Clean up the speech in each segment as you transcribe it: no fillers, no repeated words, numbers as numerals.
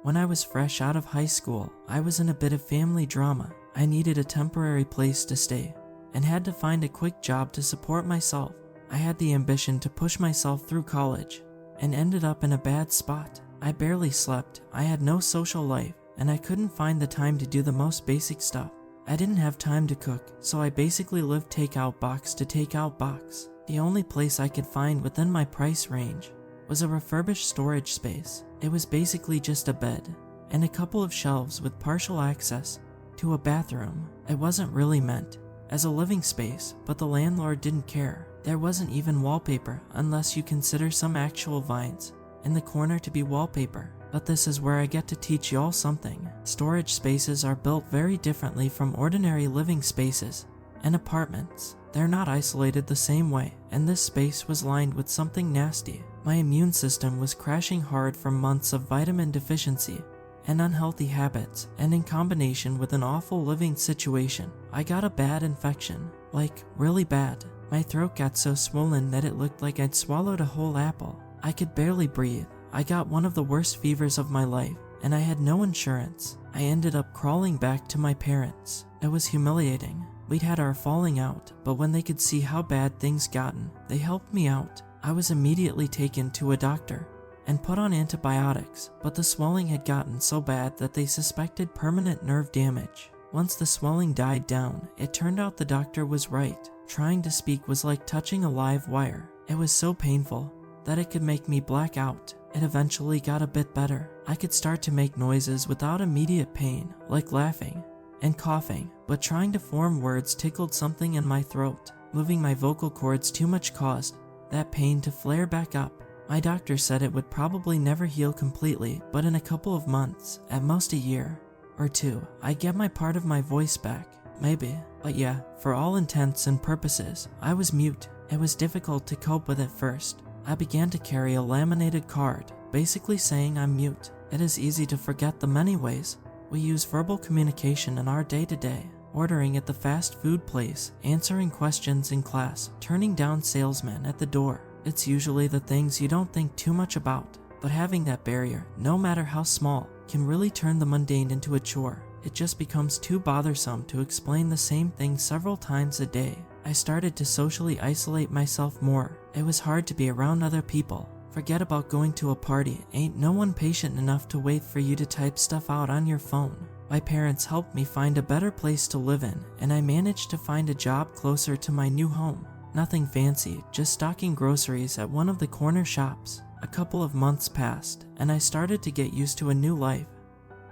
When I was fresh out of high school, I was in a bit of family drama. I needed a temporary place to stay and had to find a quick job to support myself. I had the ambition to push myself through college and ended up in a bad spot. I barely slept, I had no social life, and I couldn't find the time to do the most basic stuff. I didn't have time to cook, so I basically lived takeout box to takeout box. The only place I could find within my price range was a refurbished storage space. It was basically just a bed and a couple of shelves with partial access to a bathroom. It wasn't really meant as a living space, but the landlord didn't care. There wasn't even wallpaper unless you consider some actual vines in the corner to be wallpaper. But this is where I get to teach y'all something. Storage spaces are built very differently from ordinary living spaces and apartments. They're not isolated the same way, and this space was lined with something nasty. My immune system was crashing hard from months of vitamin deficiency and unhealthy habits, and in combination with an awful living situation, I got a bad infection. Like, really bad. My throat got so swollen that it looked like I'd swallowed a whole apple. I could barely breathe. I got one of the worst fevers of my life, and I had no insurance. I ended up crawling back to my parents. It was humiliating. We'd had our falling out, but when they could see how bad things gotten, they helped me out. I was immediately taken to a doctor and put on antibiotics, but the swelling had gotten so bad that they suspected permanent nerve damage. Once the swelling died down, it turned out the doctor was right. Trying to speak was like touching a live wire. It was so painful that it could make me black out. It eventually got a bit better. I could start to make noises without immediate pain, like laughing and coughing, but trying to form words tickled something in my throat. Moving my vocal cords too much caused that pain to flare back up. My doctor said it would probably never heal completely, but in a couple of months, at most a year or two, I'd get my part of my voice back. Maybe. But yeah, for all intents and purposes, I was mute. It was difficult to cope with at first. I began to carry a laminated card, basically saying I'm mute. It is easy to forget the many ways we use verbal communication in our day-to-day. Ordering at the fast food place, answering questions in class, turning down salesmen at the door. It's usually the things you don't think too much about, but having that barrier, no matter how small, can really turn the mundane into a chore. It just becomes too bothersome to explain the same thing several times a day. I started to socially isolate myself more. It was hard to be around other people. Forget about going to a party. Ain't no one patient enough to wait for you to type stuff out on your phone. My parents helped me find a better place to live in, and I managed to find a job closer to my new home. Nothing fancy, just stocking groceries at one of the corner shops. A couple of months passed, and I started to get used to a new life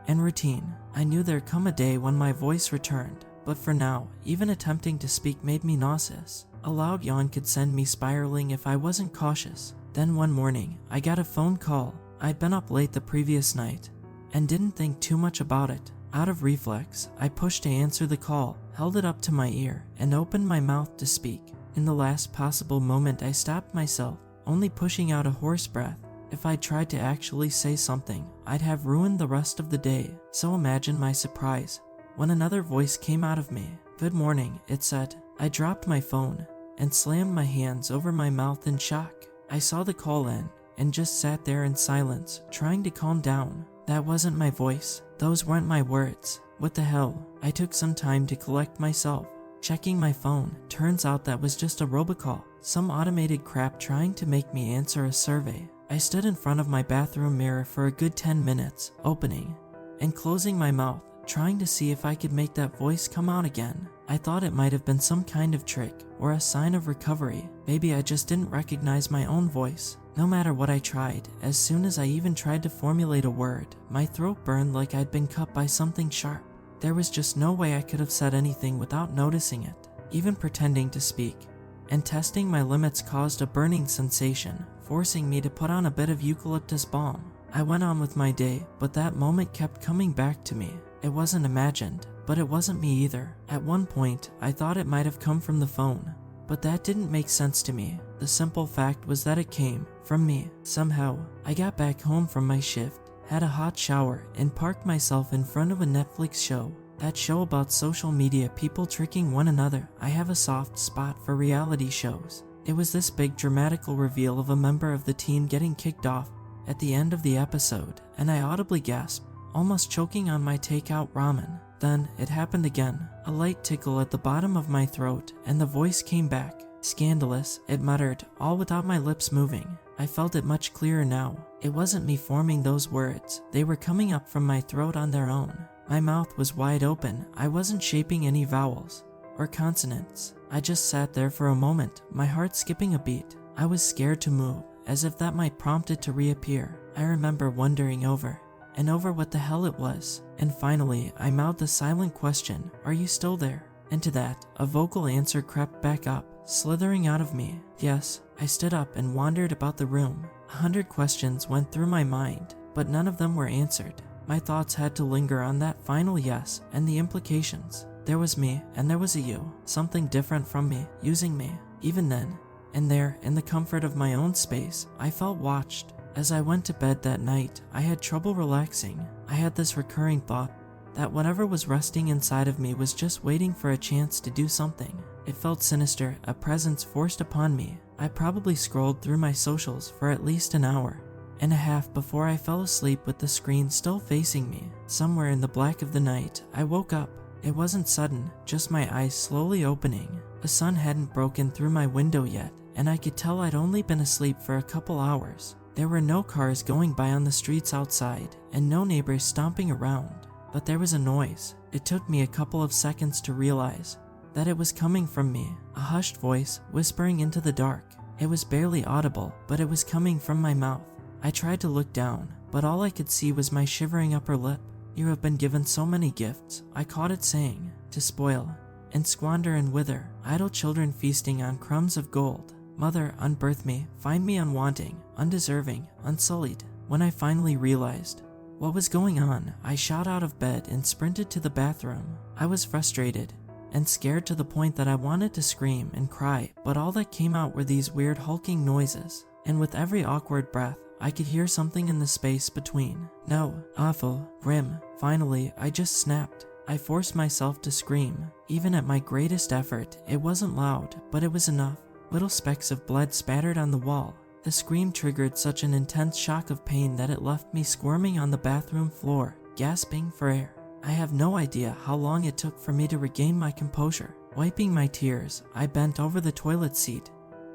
and routine. I knew there'd come a day when my voice returned, but for now, even attempting to speak made me nauseous. A loud yawn could send me spiraling if I wasn't cautious. Then one morning, I got a phone call. I'd been up late the previous night and didn't think too much about it. Out of reflex, I pushed to answer the call, held it up to my ear, and opened my mouth to speak. In the last possible moment, I stopped myself, only pushing out a hoarse breath. If I tried to actually say something, I'd have ruined the rest of the day. So imagine my surprise when another voice came out of me. "Good morning," it said. I dropped my phone and slammed my hands over my mouth in shock. I saw the call end and just sat there in silence, trying to calm down. That wasn't my voice. Those weren't my words. What the hell? I took some time to collect myself. Checking my phone, turns out that was just a robocall. Some automated crap trying to make me answer a survey. I stood in front of my bathroom mirror for a good 10 minutes, opening and closing my mouth, trying to see if I could make that voice come out again. I thought it might have been some kind of trick or a sign of recovery. Maybe I just didn't recognize my own voice. No matter what I tried, as soon as I even tried to formulate a word, my throat burned like I'd been cut by something sharp. There was just no way I could have said anything without noticing it. Even pretending to speak and testing my limits caused a burning sensation, forcing me to put on a bit of eucalyptus balm. I went on with my day, but that moment kept coming back to me. It wasn't imagined, but it wasn't me either. At one point, I thought it might have come from the phone, but that didn't make sense to me. The simple fact was that it came from me. Somehow, I got back home from my shift, had a hot shower, and parked myself in front of a Netflix show. That show about social media people tricking one another. I have a soft spot for reality shows. It was this big dramatical reveal of a member of the team getting kicked off at the end of the episode, and I audibly gasped, almost choking on my takeout ramen. Then it happened again, a light tickle at the bottom of my throat, and the voice came back. Scandalous, it muttered, all without my lips moving. I felt it much clearer now. It wasn't me forming those words, they were coming up from my throat on their own. My mouth was wide open, I wasn't shaping any vowels or consonants. I just sat there for a moment, my heart skipping a beat. I was scared to move, as if that might prompt it to reappear. I remember wondering over and over what the hell it was, and finally I mouthed the silent question, "Are you still there?" And to that, a vocal answer crept back up, slithering out of me. Yes, I stood up and wandered about the room. 100 questions went through my mind, but none of them were answered. My thoughts had to linger on that final yes and the implications. There was me, and there was a you, something different from me, using me. Even then, and there, in the comfort of my own space, I felt watched. As I went to bed that night, I had trouble relaxing. I had this recurring thought that whatever was resting inside of me was just waiting for a chance to do something. It felt sinister, a presence forced upon me. I probably scrolled through my socials for at least an hour and a half before I fell asleep with the screen still facing me. Somewhere in the black of the night, I woke up. It wasn't sudden, just my eyes slowly opening. The sun hadn't broken through my window yet, and I could tell I'd only been asleep for a couple hours. There were no cars going by on the streets outside, and no neighbors stomping around. But there was a noise. It took me a couple of seconds to realize that it was coming from me, a hushed voice whispering into the dark. It was barely audible, but it was coming from my mouth. I tried to look down, but all I could see was my shivering upper lip. "You have been given so many gifts," I caught it saying, "to spoil and squander and wither, idle children feasting on crumbs of gold. Mother, unbirth me, find me unwanting, undeserving, unsullied." When I finally realized what was going on, I shot out of bed and sprinted to the bathroom. I was frustrated and scared to the point that I wanted to scream and cry, but all that came out were these weird hulking noises, and with every awkward breath, I could hear something in the space between. No, awful, grim. Finally, I just snapped. I forced myself to scream. Even at my greatest effort, it wasn't loud, but it was enough. Little specks of blood spattered on the wall. The scream triggered such an intense shock of pain that it left me squirming on the bathroom floor, gasping for air. I have no idea how long it took for me to regain my composure. Wiping my tears, I bent over the toilet seat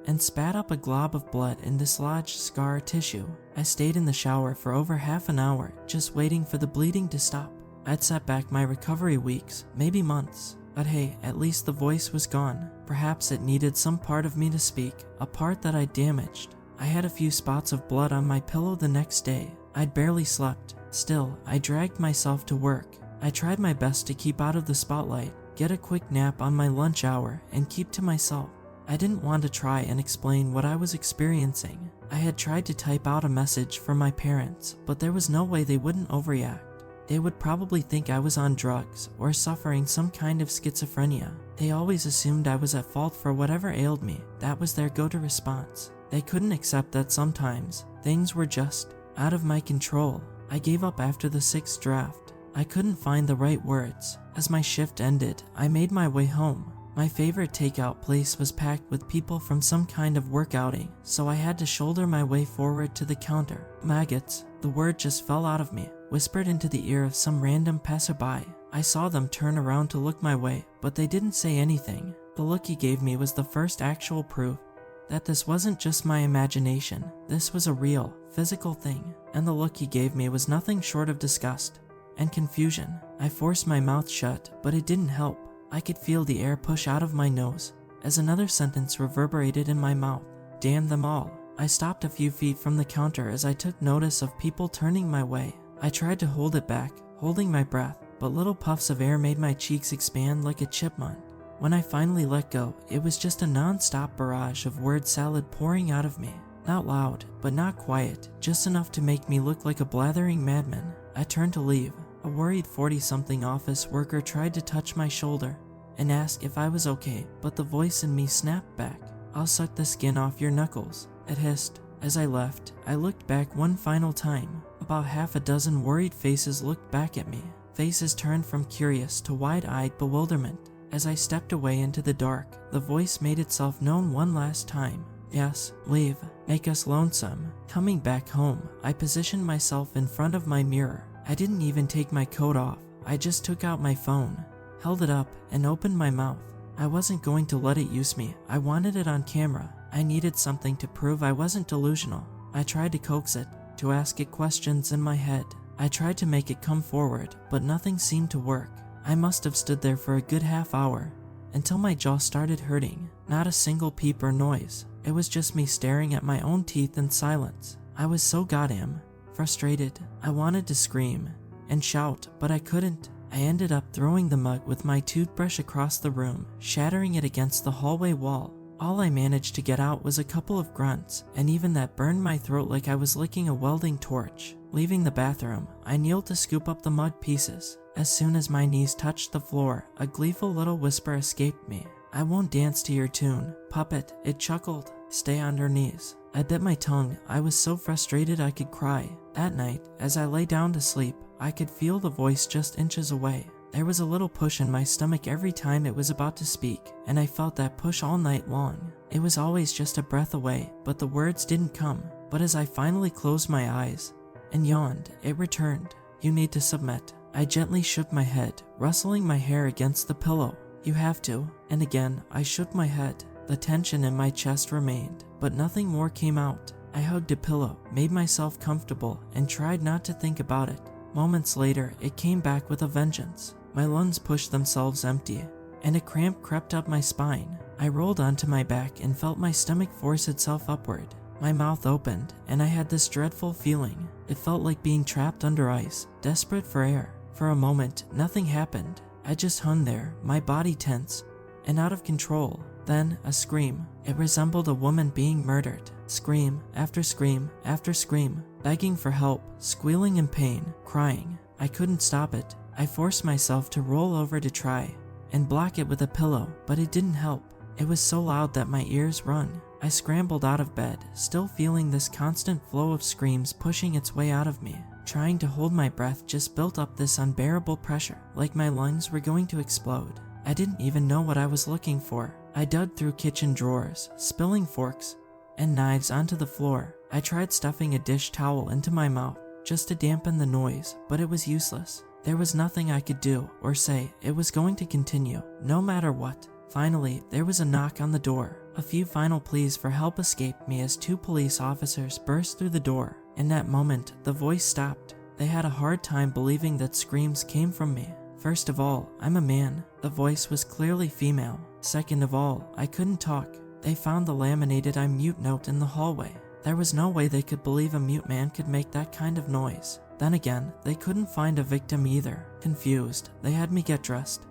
and spat up a glob of blood and dislodged scar tissue. I stayed in the shower for over half an hour, just waiting for the bleeding to stop. I'd set back my recovery weeks, maybe months. But hey, at least the voice was gone. Perhaps it needed some part of me to speak, a part that I damaged. I had a few spots of blood on my pillow the next day. I'd barely slept. Still, I dragged myself to work. I tried my best to keep out of the spotlight, get a quick nap on my lunch hour, and keep to myself. I didn't want to try and explain what I was experiencing. I had tried to type out a message for my parents, but there was no way they wouldn't overreact. They would probably think I was on drugs or suffering some kind of schizophrenia. They always assumed I was at fault for whatever ailed me. That was their go-to response. They couldn't accept that sometimes things were just out of my control. I gave up after the 6th draft. I couldn't find the right words. As my shift ended, I made my way home. My favorite takeout place was packed with people from some kind of work outing, so I had to shoulder my way forward to the counter. Maggots, the word just fell out of me, whispered into the ear of some random passerby. I saw them turn around to look my way, but they didn't say anything. The look he gave me was the first actual proof that this wasn't just my imagination. This was a real, physical thing, and the look he gave me was nothing short of disgust and confusion. I forced my mouth shut, but it didn't help. I could feel the air push out of my nose as another sentence reverberated in my mouth. Damn them all. I stopped a few feet from the counter as I took notice of people turning my way. I tried to hold it back, holding my breath, but little puffs of air made my cheeks expand like a chipmunk. When I finally let go, it was just a non-stop barrage of word salad pouring out of me. Not loud, but not quiet, just enough to make me look like a blathering madman. I turned to leave. A worried 40-something office worker tried to touch my shoulder and ask if I was okay, but the voice in me snapped back. "I'll suck the skin off your knuckles," it hissed. As I left, I looked back one final time. About half a dozen worried faces looked back at me. Faces turned from curious to wide-eyed bewilderment. As I stepped away into the dark, the voice made itself known one last time. "Yes, leave." make us lonesome. Coming back home, I positioned myself in front of my mirror. I didn't even take my coat off. I just took out my phone, held it up, and opened my mouth. I wasn't going to let it use me. I wanted it on camera. I needed something to prove I wasn't delusional. I tried to coax it, to ask it questions in my head. I tried to make it come forward, but nothing seemed to work. I must have stood there for a good half hour, until my jaw started hurting. Not a single peep or noise. It was just me staring at my own teeth in silence. I was so goddamn frustrated. I wanted to scream and shout, but I couldn't. I ended up throwing the mug with my toothbrush across the room, shattering it against the hallway wall. All I managed to get out was a couple of grunts, and even that burned my throat like I was licking a welding torch. Leaving the bathroom, I kneeled to scoop up the mud pieces. As soon as my knees touched the floor, a gleeful little whisper escaped me. "I won't dance to your tune, puppet," it chuckled. "Stay on your knees." I bit my tongue. I was so frustrated I could cry. That night, as I lay down to sleep, I could feel the voice just inches away. There was a little push in my stomach every time it was about to speak, and I felt that push all night long. It was always just a breath away, but the words didn't come. But as I finally closed my eyes and yawned, it returned. "You need to submit." I gently shook my head, rustling my hair against the pillow. "You have to." And again, I shook my head. The tension in my chest remained, but nothing more came out. I hugged a pillow, made myself comfortable, and tried not to think about it. Moments later, it came back with a vengeance. My lungs pushed themselves empty, and a cramp crept up my spine. I rolled onto my back and felt my stomach force itself upward. My mouth opened, and I had this dreadful feeling. It felt like being trapped under ice, desperate for air. For a moment, nothing happened. I just hung there, my body tense and out of control. Then, a scream. It resembled a woman being murdered. Scream after scream after scream, begging for help, squealing in pain, crying. I couldn't stop it. I forced myself to roll over to try and block it with a pillow, but it didn't help. It was so loud that my ears rung. I scrambled out of bed, still feeling this constant flow of screams pushing its way out of me. Trying to hold my breath just built up this unbearable pressure, like my lungs were going to explode. I didn't even know what I was looking for. I dug through kitchen drawers, spilling forks and knives onto the floor. I tried stuffing a dish towel into my mouth just to dampen the noise, but it was useless. There was nothing I could do or say. It was going to continue, no matter what. Finally, there was a knock on the door. A few final pleas for help escaped me as 2 police officers burst through the door. In that moment, the voice stopped. They had a hard time believing that screams came from me. First of all, I'm a man. The voice was clearly female. Second of all, I couldn't talk. They found the laminated "I'm mute" note in the hallway. There was no way they could believe a mute man could make that kind of noise. Then again, they couldn't find a victim either. Confused, they had me get dressed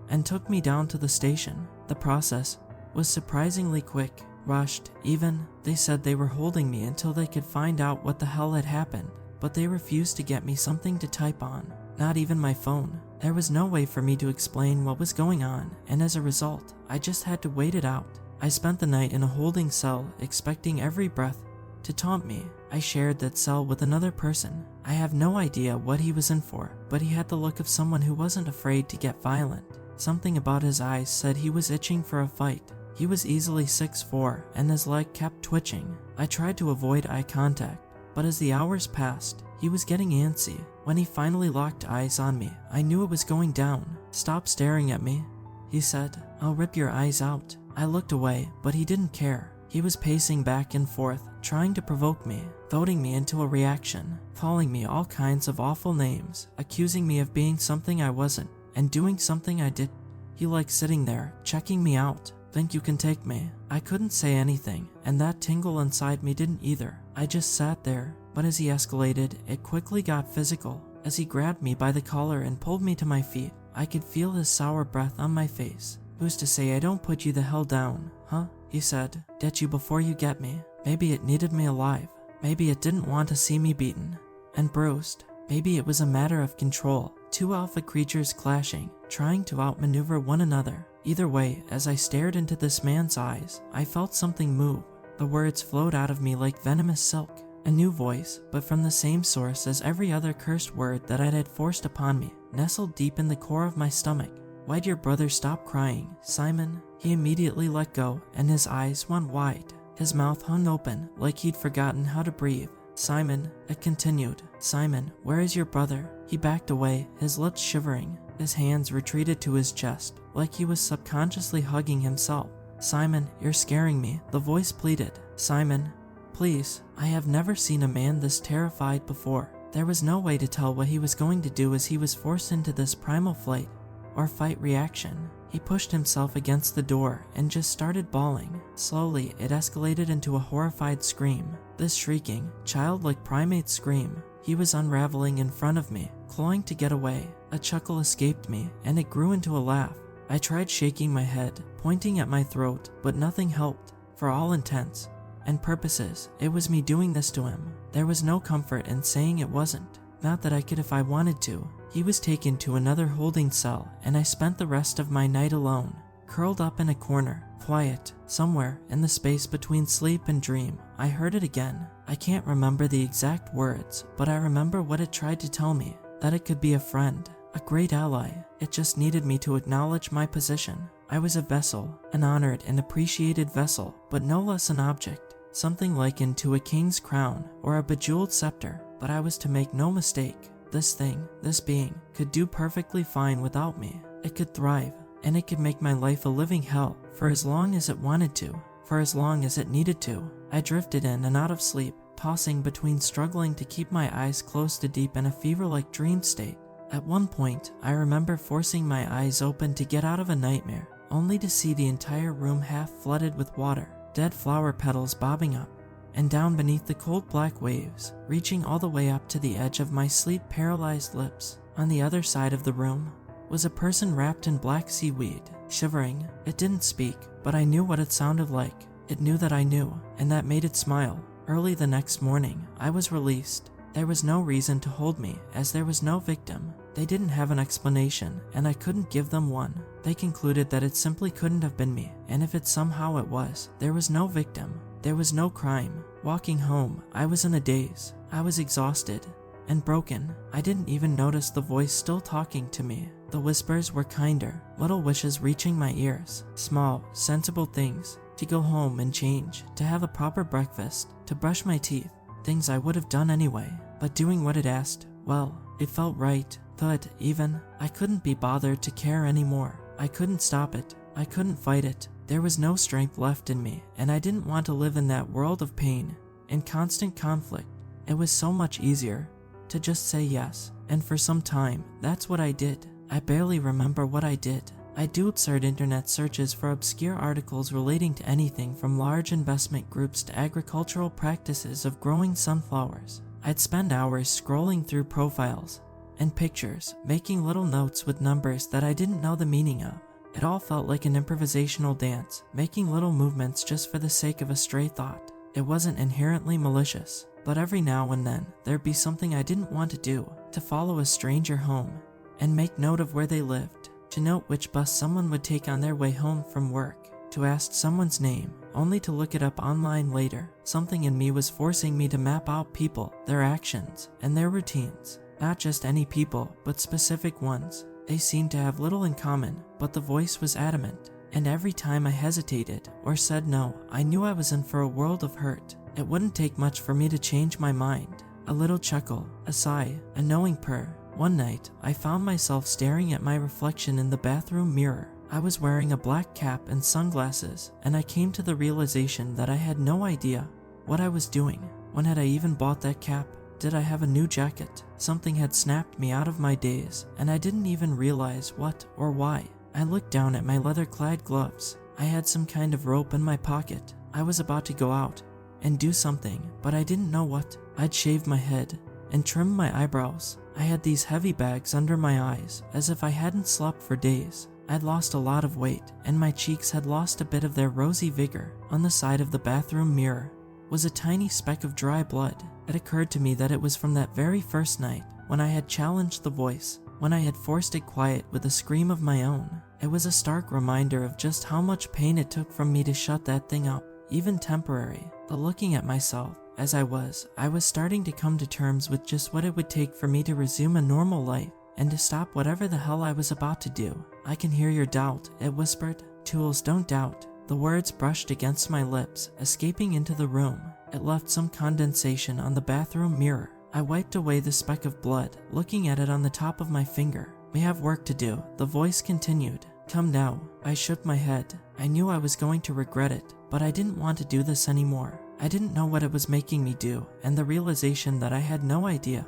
and took me down to the station. The process was surprisingly quick, rushed, even. They said they were holding me until they could find out what the hell had happened, but they refused to get me something to type on, not even my phone. There was no way for me to explain what was going on, and as a result, I just had to wait it out. I spent the night in a holding cell, expecting every breath to taunt me. I shared that cell with another person. I have no idea what he was in for, but he had the look of someone who wasn't afraid to get violent. Something about his eyes said he was itching for a fight. He was easily 6'4", and his leg kept twitching. I tried to avoid eye contact, but as the hours passed, he was getting antsy. When he finally locked eyes on me, I knew it was going down. "Stop staring at me," he said. "I'll rip your eyes out." I looked away, but he didn't care. He was pacing back and forth, trying to provoke me, goading me into a reaction, calling me all kinds of awful names, accusing me of being something I wasn't, and doing something I did. He liked sitting there, checking me out. "Think you can take me?" I couldn't say anything, and that tingle inside me didn't either. I just sat there, but as he escalated, it quickly got physical. As he grabbed me by the collar and pulled me to my feet, I could feel his sour breath on my face. "Who's to say I don't put you the hell down, huh?" he said. "Get you before you get me." Maybe it needed me alive. Maybe it didn't want to see me beaten and bruised. Maybe it was a matter of control. 2 alpha creatures clashing, trying to outmaneuver one another. Either way, as I stared into this man's eyes, I felt something move. The words flowed out of me like venomous silk. A new voice, but from the same source as every other cursed word that it had forced upon me, nestled deep in the core of my stomach. "Why'd your brother stop crying, Simon?" He immediately let go, and his eyes went wide. His mouth hung open like he'd forgotten how to breathe. Simon, it continued. Simon, where is your brother? He backed away, his lips shivering. His hands retreated to his chest, like he was subconsciously hugging himself. Simon, you're scaring me, the voice pleaded. Simon, please. I have never seen a man this terrified before. There was no way to tell what he was going to do as he was forced into this primal flight or fight reaction. He pushed himself against the door and just started bawling. Slowly, it escalated into a horrified scream. This shrieking, childlike primate scream. He was unraveling in front of me, clawing to get away. A chuckle escaped me, and it grew into a laugh. I tried shaking my head, pointing at my throat, but nothing helped. For all intents and purposes, it was me doing this to him. There was no comfort in saying it wasn't. Not that I could if I wanted to. He was taken to another holding cell, and I spent the rest of my night alone, curled up in a corner, quiet, somewhere in the space between sleep and dream. I heard it again. I can't remember the exact words, but I remember what it tried to tell me, that it could be a friend, a great ally. It just needed me to acknowledge my position. I was a vessel, an honored and appreciated vessel, but no less an object, something likened to a king's crown or a bejeweled scepter. But I was to make no mistake. This thing, this being, could do perfectly fine without me. It could thrive, and it could make my life a living hell for as long as it wanted to, for as long as it needed to. I drifted in and out of sleep, tossing between struggling to keep my eyes closed to deep in a fever-like dream state. At one point, I remember forcing my eyes open to get out of a nightmare, only to see the entire room half flooded with water, dead flower petals bobbing up and down beneath the cold black waves, reaching all the way up to the edge of my sleep-paralyzed lips. On the other side of the room was a person wrapped in black seaweed, shivering. It didn't speak, but I knew what it sounded like. It knew that I knew, and that made it smile. Early the next morning, I was released. There was no reason to hold me, as there was no victim. They didn't have an explanation, and I couldn't give them one. They concluded that it simply couldn't have been me, and if it somehow it was, there was no victim. There was no crime. Walking home, I was in a daze. I was exhausted and broken. I didn't even notice the voice still talking to me. The whispers were kinder, little wishes reaching my ears. Small, sensible things. To go home and change, to have a proper breakfast, to brush my teeth. Things I would have done anyway. But doing what it asked, well, it felt right. But even, I couldn't be bothered to care anymore. I couldn't stop it. I couldn't fight it. There was no strength left in me, and I didn't want to live in that world of pain and constant conflict. It was so much easier to just say yes, and for some time, that's what I did. I barely remember what I did. I'd do absurd internet searches for obscure articles relating to anything from large investment groups to agricultural practices of growing sunflowers. I'd spend hours scrolling through profiles and pictures, making little notes with numbers that I didn't know the meaning of. It all felt like an improvisational dance, making little movements just for the sake of a stray thought. It wasn't inherently malicious, but every now and then, there'd be something I didn't want to do, to follow a stranger home and make note of where they lived, to note which bus someone would take on their way home from work, to ask someone's name, only to look it up online later. Something in me was forcing me to map out people, their actions, and their routines. Not just any people, but specific ones. They seemed to have little in common, but the voice was adamant. And every time I hesitated or said no, I knew I was in for a world of hurt. It wouldn't take much for me to change my mind. A little chuckle, a sigh, a knowing purr. One night, I found myself staring at my reflection in the bathroom mirror. I was wearing a black cap and sunglasses, and I came to the realization that I had no idea what I was doing. When had I even bought that cap? Did I have a new jacket? Something had snapped me out of my daze, and I didn't even realize what or why. I looked down at my leather-clad gloves. I had some kind of rope in my pocket. I was about to go out and do something, but I didn't know what. I'd shaved my head and trimmed my eyebrows. I had these heavy bags under my eyes, as if I hadn't slept for days. I'd lost a lot of weight, and my cheeks had lost a bit of their rosy vigor. On the side of the bathroom mirror was a tiny speck of dry blood. It occurred to me that it was from that very first night, when I had challenged the voice, when I had forced it quiet with a scream of my own. It was a stark reminder of just how much pain it took from me to shut that thing up, even temporary. But looking at myself, as I was starting to come to terms with just what it would take for me to resume a normal life, and to stop whatever the hell I was about to do. I can hear your doubt, it whispered. Tools, don't doubt. The words brushed against my lips, escaping into the room. It left some condensation on the bathroom mirror. I wiped away the speck of blood, looking at it on the top of my finger. "We have work to do," the voice continued. "Come now." I shook my head. I knew I was going to regret it, but I didn't want to do this anymore. I didn't know what it was making me do, and the realization that I had no idea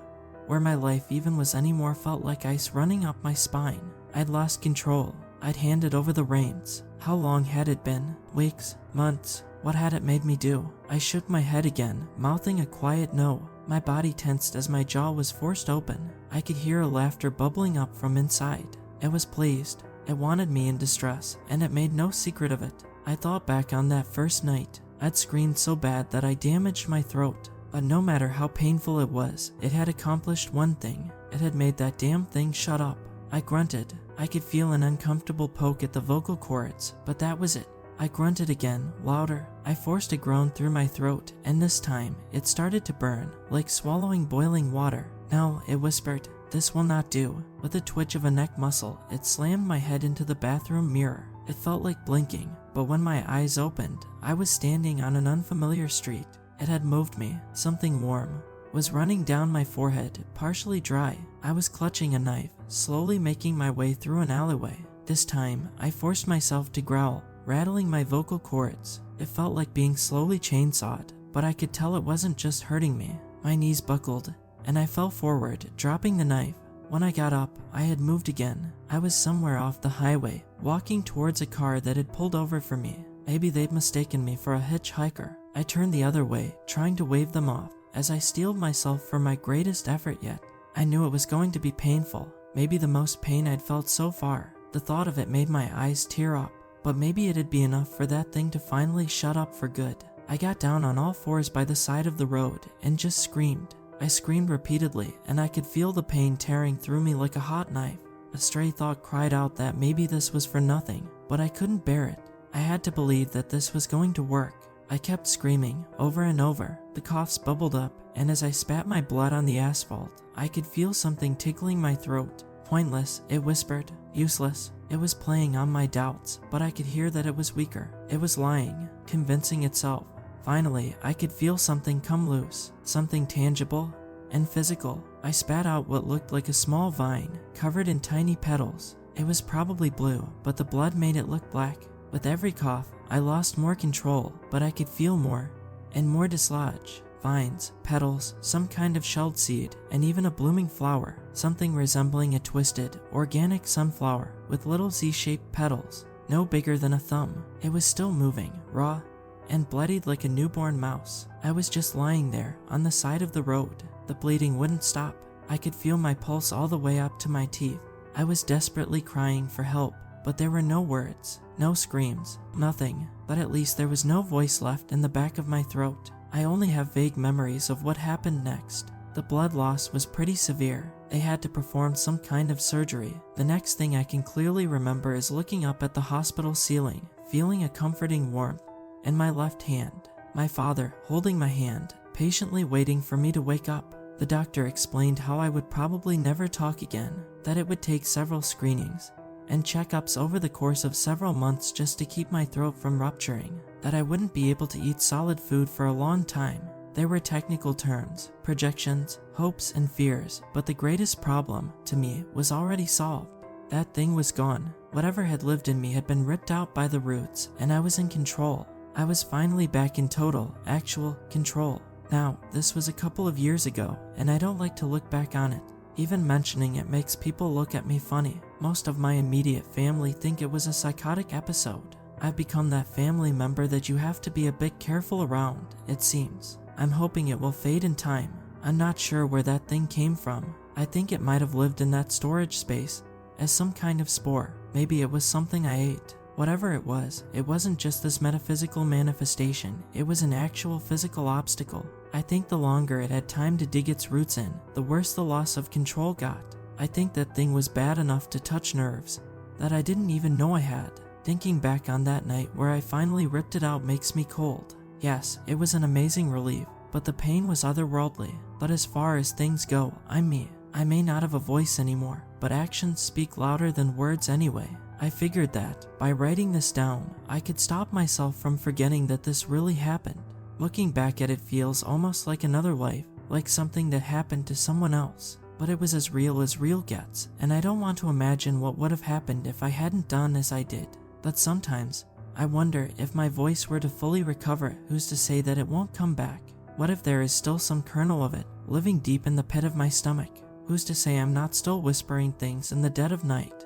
where my life even was anymore felt like ice running up my spine. I'd lost control. I'd handed over the reins. How long had it been? Weeks? Months? What had it made me do? I shook my head again, mouthing a quiet no. My body tensed as my jaw was forced open. I could hear a laughter bubbling up from inside. It was pleased. It wanted me in distress, and it made no secret of it. I thought back on that first night. I'd screamed so bad that I damaged my throat. But no matter how painful it was, it had accomplished one thing. It had made that damn thing shut up. I grunted. I could feel an uncomfortable poke at the vocal cords, but that was it. I grunted again, louder. I forced a groan through my throat, and this time, it started to burn, like swallowing boiling water. "No," it whispered. "This will not do." With a twitch of a neck muscle, it slammed my head into the bathroom mirror. It felt like blinking, but when my eyes opened, I was standing on an unfamiliar street. It had moved me. Something warm was running down my forehead, partially dry. I was clutching a knife, slowly making my way through an alleyway. This time, I forced myself to growl, rattling my vocal cords. It felt like being slowly chainsawed, but I could tell it wasn't just hurting me. My knees buckled, and I fell forward, dropping the knife. When I got up, I had moved again. I was somewhere off the highway, walking towards a car that had pulled over for me. Maybe they'd mistaken me for a hitchhiker. I turned the other way, trying to wave them off, as I steeled myself for my greatest effort yet. I knew it was going to be painful, maybe the most pain I'd felt so far. The thought of it made my eyes tear up, but maybe it'd be enough for that thing to finally shut up for good. I got down on all fours by the side of the road and just screamed. I screamed repeatedly, and I could feel the pain tearing through me like a hot knife. A stray thought cried out that maybe this was for nothing, but I couldn't bear it. I had to believe that this was going to work. I kept screaming, over and over. The coughs bubbled up, and as I spat my blood on the asphalt, I could feel something tickling my throat. "Pointless," it whispered. "Useless." It was playing on my doubts, but I could hear that it was weaker. It was lying, convincing itself. Finally, I could feel something come loose, something tangible and physical. I spat out what looked like a small vine, covered in tiny petals. It was probably blue, but the blood made it look black. With every cough, I lost more control, but I could feel more and more dislodge. Vines, petals, some kind of shelled seed, and even a blooming flower, something resembling a twisted, organic sunflower with little Z-shaped petals, no bigger than a thumb. It was still moving, raw, and bloodied like a newborn mouse. I was just lying there, on the side of the road. The bleeding wouldn't stop. I could feel my pulse all the way up to my teeth. I was desperately crying for help, but there were no words, no screams, nothing. But at least there was no voice left in the back of my throat. I only have vague memories of what happened next. The blood loss was pretty severe. They had to perform some kind of surgery. The next thing I can clearly remember is looking up at the hospital ceiling, feeling a comforting warmth in my left hand. My father, holding my hand, patiently waiting for me to wake up. The doctor explained how I would probably never talk again, that it would take several screenings and checkups over the course of several months just to keep my throat from rupturing, that I wouldn't be able to eat solid food for a long time. There were technical terms, projections, hopes, and fears, but the greatest problem, to me, was already solved. That thing was gone. Whatever had lived in me had been ripped out by the roots, and I was in control. I was finally back in total, actual control. Now, this was a couple of years ago, and I don't like to look back on it. Even mentioning it makes people look at me funny. Most of my immediate family think it was a psychotic episode. I've become that family member that you have to be a bit careful around, it seems. I'm hoping it will fade in time. I'm not sure where that thing came from. I think it might have lived in that storage space as some kind of spore. Maybe it was something I ate. Whatever it wasn't just this metaphysical manifestation, it was an actual physical obstacle. I think the longer it had time to dig its roots in, the worse the loss of control got. I think that thing was bad enough to touch nerves that I didn't even know I had. Thinking back on that night where I finally ripped it out makes me cold. Yes, it was an amazing relief, but the pain was otherworldly. But as far as things go, I'm me. I may not have a voice anymore, but actions speak louder than words anyway. I figured that, by writing this down, I could stop myself from forgetting that this really happened. Looking back at it feels almost like another life, like something that happened to someone else. But it was as real gets, and I don't want to imagine what would have happened if I hadn't done as I did. But sometimes, I wonder if my voice were to fully recover, who's to say that it won't come back? What if there is still some kernel of it, living deep in the pit of my stomach? Who's to say I'm not still whispering things in the dead of night?